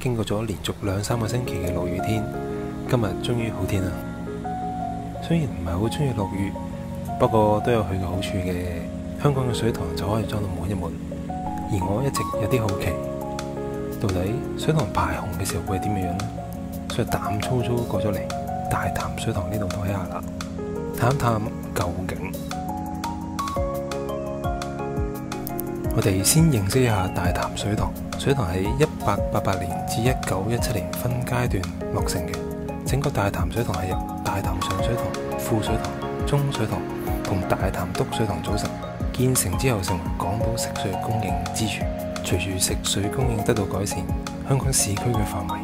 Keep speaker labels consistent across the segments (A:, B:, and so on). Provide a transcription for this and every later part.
A: 經過咗連續2-3個星期嘅落雨天，今日終於好天啦。雖然唔係好中意落雨，不過都有佢嘅好處嘅。香港嘅水塘就可以裝到滿一滿。而我一直有啲好奇，到底水塘排洪嘅時候會係點樣呢？所以膽粗粗過咗嚟大潭水塘呢度睇下啦，探一探究竟。我哋先認識一下大潭水塘。水塘喺1888年至1917年分階段落成嘅。整個大潭水塘係由大潭上水塘、副水塘、中水塘同大潭篤水塘組成。建成之後成為港島食水供應支柱。隨住食水供應得到改善，香港市區嘅範圍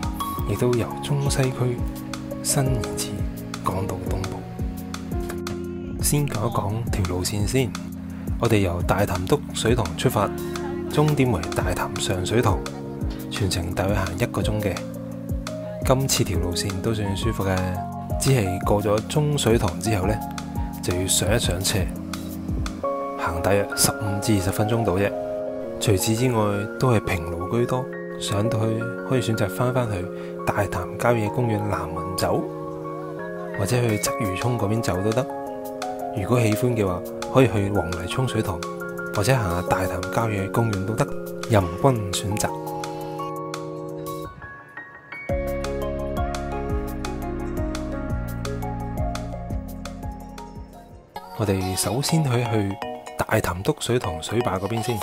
A: 亦都由中西區伸延至港島東部。先講一講條路線先。我哋由大潭篤水塘出發，終點為大潭上水塘，全程大約行1個鐘嘅。今次條路線都算舒服嘅，只係過咗中水塘之後呢，就要上一上斜，行大約15至20分鐘到啫。除此之外，都係平路居多。上到去可以選擇翻去大潭郊野公園南門走，或者去鰂魚涌嗰邊走都得。如果喜歡嘅話，可以去黃泥涌水塘，或者行下大潭郊野公園都得，任君選擇。我哋首先去大潭篤水塘水壩嗰邊先，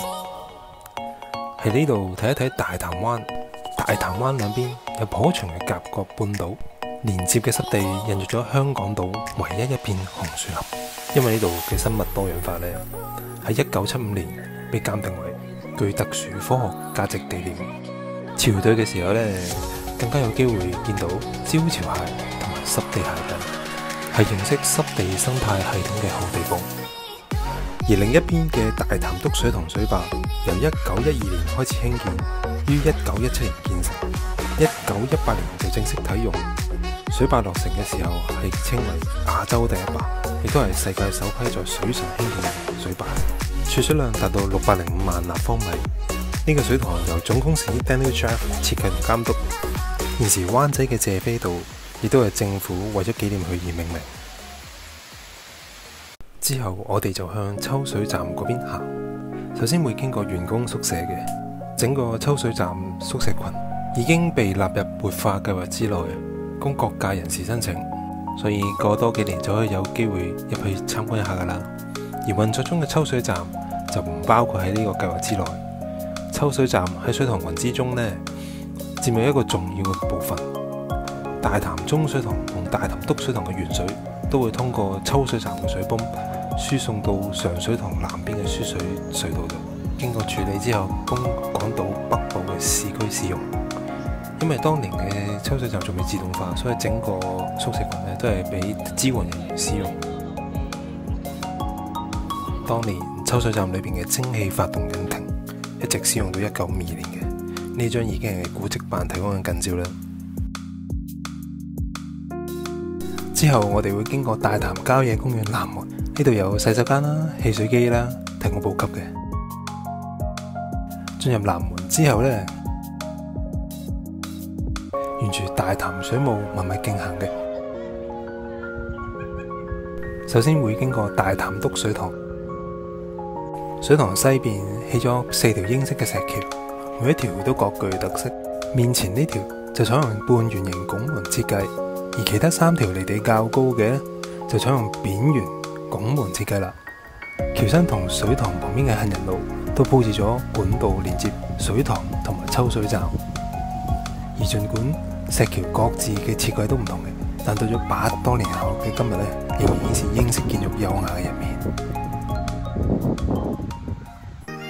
A: 喺呢度睇一睇大潭灣。大潭灣兩邊有頗長嘅夾角半島，連接嘅濕地孕育咗香港島唯一一片紅樹林。因為呢度嘅生物多樣化呢，喺1975年被鑑定為具特殊科學價值地點。潮退嘅時候呢，更加有機會見到招潮蟹同埋濕地蟹等，係認識濕地生態系統嘅好地方。而另一邊嘅大潭篤水塘水壩，由1912年開始興建，於1917年建成，1918年就正式啟用。水壩落成嘅時候係稱為亞洲第一壩，亦都係世界首批在水上興建嘅水壩。儲水量達到605萬立方米。呢個水塘由總公司 Daniel Shaft 設計同監督。現時灣仔嘅謝斐道亦都係政府為咗紀念佢而命名。之後我哋就向抽水站嗰邊行。首先會經過員工宿舍嘅，整個抽水站宿舍群已經被納入活化計劃之內，供各界人士申請，所以過多幾年就可以有機會入去參觀一下噶啦。而運作中嘅抽水站就唔包括喺呢個計劃之內。抽水站喺水塘群之中呢，佔有一個重要嘅部分。大潭中水塘同大潭篤水塘嘅原水都會通過抽水站嘅水泵輸送到上水塘南邊嘅輸水隧道度，經過處理之後供港島北部嘅市區使用。因為當年嘅抽水站仲未自動化，所以整個宿舍群呢都係俾支援人員使用。當年抽水站裏邊嘅蒸汽發動引擎一直使用到1952年嘅，呢張已經係古蹟辦提供嘅近照啦。之後我哋會經過大潭郊野公園南門，呢度有洗手間啦、汽水機啦，提供補給嘅。進入南門之後呢，沿住大潭水務文物徑行嘅。首先會經過大潭篤水塘，水塘西邊起咗4條英式嘅石橋，每一條都各具特色。面前呢條就採用半圓形拱門設計，而其他3條離地較高嘅就採用扁圓拱門設計啦。橋身同水塘旁邊嘅行人路都鋪設咗管道連接水塘同埋抽水站。而儘管石橋各自嘅設計都唔同嘅，但到咗100多年後嘅今日呢，仍然顯示英式建築優雅嘅一面。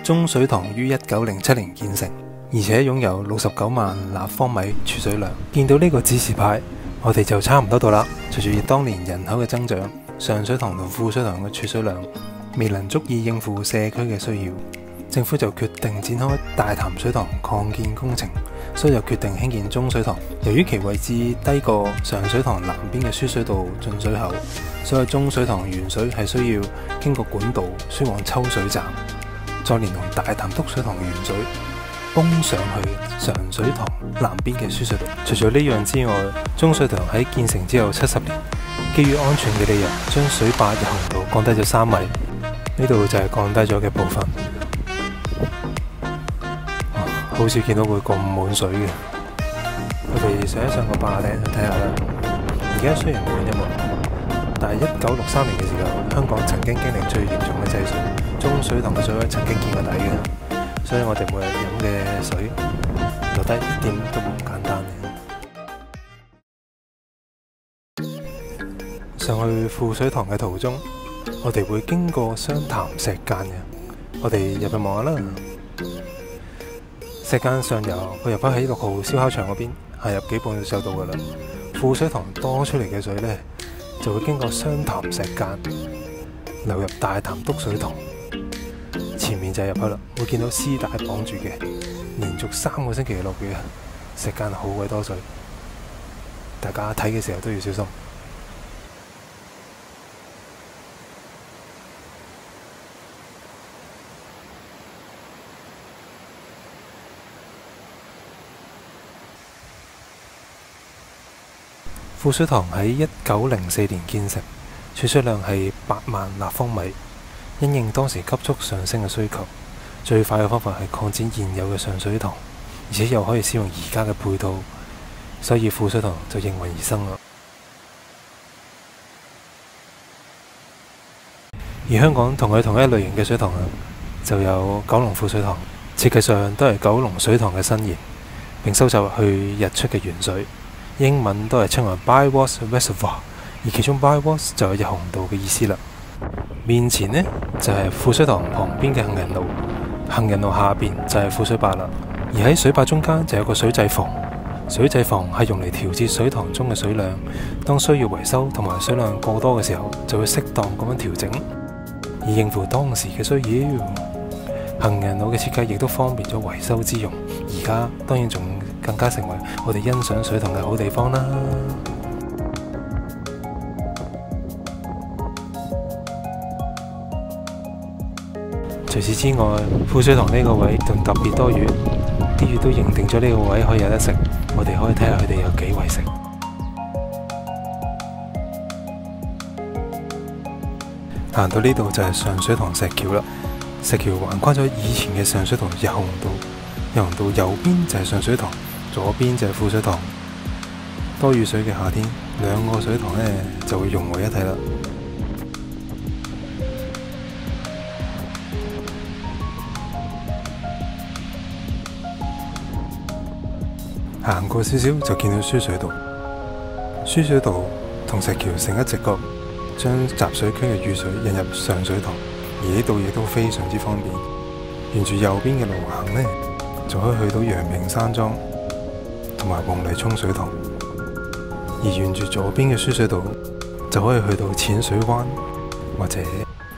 A: 中水塘於1907年建成，而且擁有69萬立方米儲水量。見到呢個指示牌，我哋就差唔多到啦。隨住當年人口嘅增長，上水塘同副水塘嘅儲水量未能足以應付社區嘅需要，政府就決定展開大潭水塘擴建工程，所以就決定興建中水塘。由於其位置低過上水塘南邊嘅輸水道進水口，所以中水塘原水係需要經過管道輸往抽水站，再連同大潭篤水塘嘅原水，崩上去上水塘南邊嘅輸水道。除咗呢樣之外，中水塘喺建成之後70年，基於安全嘅理由，將水壩溢洪度降低咗3米。呢度就係降低咗嘅部分。好少見到會咁滿水嘅。我哋上一上個壩頂去睇下啦。而家雖然滿一滿，但係1963年嘅時候，香港曾經經歷最嚴重嘅制水，中水塘嘅水位曾經見過底嘅。所以我哋每日飲嘅水留低一點都唔簡單嘅。上去富水塘嘅途中，我哋會經過雙潭石澗嘅，我哋入去望下啦。石澗上游個入口喺6號燒烤場嗰邊，行入幾步就到噶啦。富水塘多出嚟嘅水呢，就會經過雙潭石澗流入大潭篤水塘。前面就係入去啦，會見到絲帶綁住嘅，連續3個星期落雨，石澗好鬼多水，大家睇嘅時候都要小心。富水塘喺1904年建成，儲水量係8萬立方米。因應當時急速上升嘅需求，最快嘅方法係擴展現有嘅上水塘，而且又可以使用而家嘅配套，所以富水塘就應運而生啦。而香港同佢同一類型嘅水塘就有九龍富水塘，設計上都係九龍水塘嘅伸延，並收集去日出嘅源水，英文都係稱為 Bywash Reservoir， 而其中 Bywash 就有溢洪道嘅意思啦。面前呢，就係富水塘旁邊嘅行人路，行人路下邊就係富水壩啦。而喺水壩中間就有個水制房，水制房係用嚟調節水塘中嘅水量，當需要維修同埋水量過多嘅時候，就會適當咁樣調整，以應付當時嘅需要。行人路嘅設計亦都方便咗維修之用，而家當然仲更加成為我哋欣賞水塘嘅好地方啦。除此之外，富水塘呢個位仲特別多魚，啲魚都認定咗呢個位可以有得食，我哋可以睇下佢哋有幾為食。行到呢度就係上水塘石橋啦，石橋橫跨咗以前嘅上水塘溢洪道，溢洪道右邊就係上水塘，左邊就係富水塘。多雨水嘅夏天，兩個水塘呢就會融為一體啦。行過少少就見到輸水道，輸水道同石橋成一直角，將集水區嘅雨水引入上水塘，而呢度亦都非常之方便。沿住右邊嘅路行呢，就可以去到陽明山莊同埋黃泥涌水塘，而沿住左邊嘅輸水道就可以去到淺水灣或者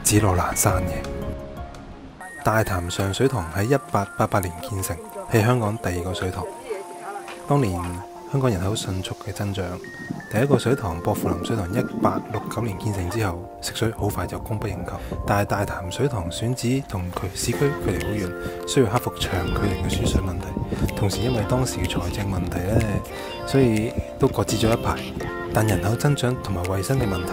A: 紫羅蘭山嘅。大潭上水塘喺1888年建成，係香港第2個水塘。當年香港人口迅速嘅增長，第一個水塘薄扶林水塘1869年建成之後，食水好快就供不應求。但係大潭水塘選址同市區距離好遠，需要克服長距離嘅輸水問題。同時因為當時嘅財政問題呢，所以都擱置咗一排。但人口增長同埋衞生嘅問題，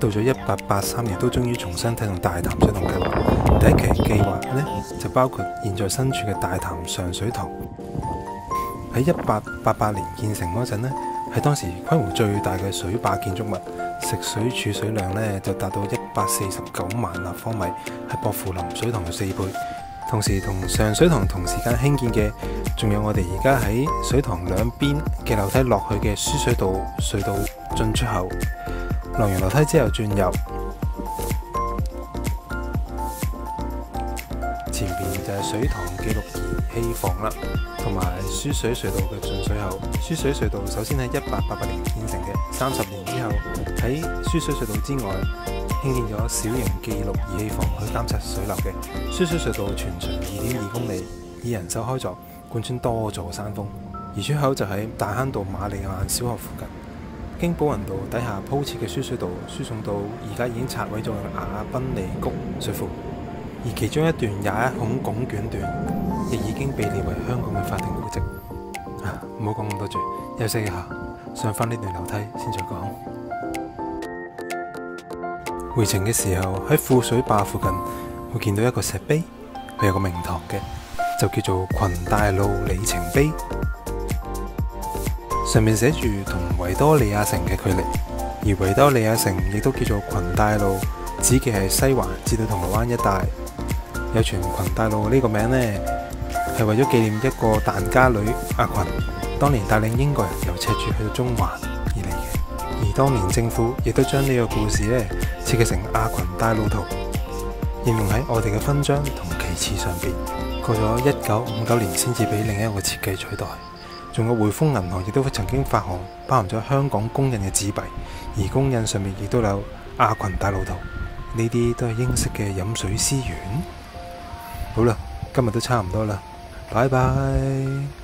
A: 到咗1883年都終於重新啟動大潭水塘計劃。第一期計劃呢，就包括現在身處嘅大潭上水塘。喺1888年建成嗰陣呢，係當時規模最大嘅水壩建築物，食水儲水量呢就達到149萬立方米，係薄扶林水塘嘅4倍。同時同上水塘同時間興建嘅，仲有我哋而家喺水塘兩邊嘅樓梯落去嘅輸水道隧道進出口，落完樓梯之後轉右，前邊就係水塘記錄儀器房啦，同埋輸水隧道嘅進水口。輸水隧道首先喺1888年建成嘅，30年之後喺輸水隧道之外興建咗小型記錄儀器房去監測水流嘅。輸水隧道全長2.2公里，以人手開鑿，貫穿多座山峰。而出口就喺大坑道瑪利亞小學附近，經寶雲道底下鋪設嘅輸水道輸送到而家已經拆毀咗嘅亞賓尼谷水庫。而其中一段21孔拱卷段亦已經被列為香港嘅法定古蹟。唔好講咁多住，休息一下，上返呢段樓梯先再講。回程嘅時候喺富水壩附近會見到一個石碑，佢有個名堂嘅，就叫做群大路里程碑，上面寫住同維多利亞城嘅距離，而維多利亞城亦都叫做群大路，指嘅係西環至到銅鑼灣一帶。有傳群大路呢個名呢，係為咗紀念一個疍家女阿群，當年帶領英國人由赤柱去到中環而嚟嘅。而當年政府亦都將呢個故事呢設計成阿群大路圖，應用喺我哋嘅勳章同旗幟上邊。過咗1959年先至俾另一個設計取代。仲有匯豐銀行亦都曾經發行包含咗香港公印嘅紙幣，而公印上面亦都有阿群大路圖。呢啲都係英式嘅飲水思源。好啦，今日都差唔多啦，拜拜。